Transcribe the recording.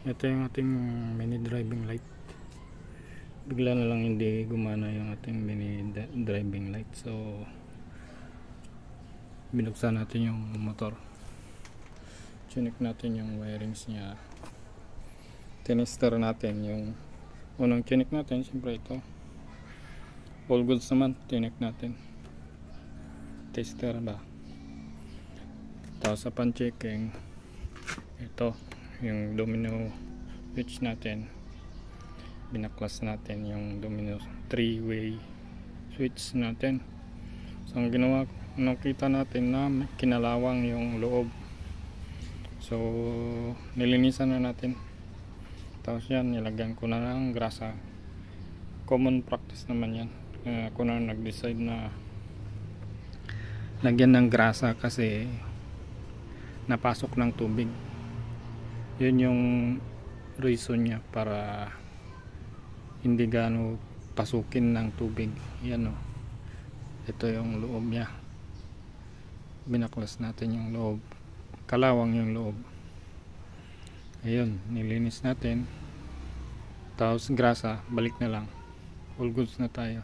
Ito yung ating mini driving light. Bigla na lang hindi gumana yung ating mini driving light. So binuksan natin yung motor. Chinik natin yung wirings niya. Tinister natin yung unang chinik natin. Siyempre ito. All goods naman. Chinik natin. Tester ba? Tapos sa pan-checking, ito yung domino switch natin. Binaklas natin yung domino 3-way switch natin. So ang ginawa, nakita natin na kinalawang yung loob. So nilinisan na natin. Tapos yan, nilagyan ko na ng grasa. Common practice naman yan. Ako na nag-decide na lagyan ng grasa kasi napasok ng tubig. Yun yung reason niya para hindi gaano pasukin ng tubig. Yan o. Ito yung loob niya. Binaklas natin yung loob. Kalawang yung loob. Ayun, nilinis natin. Tapos grasa, balik na lang. All goods na tayo.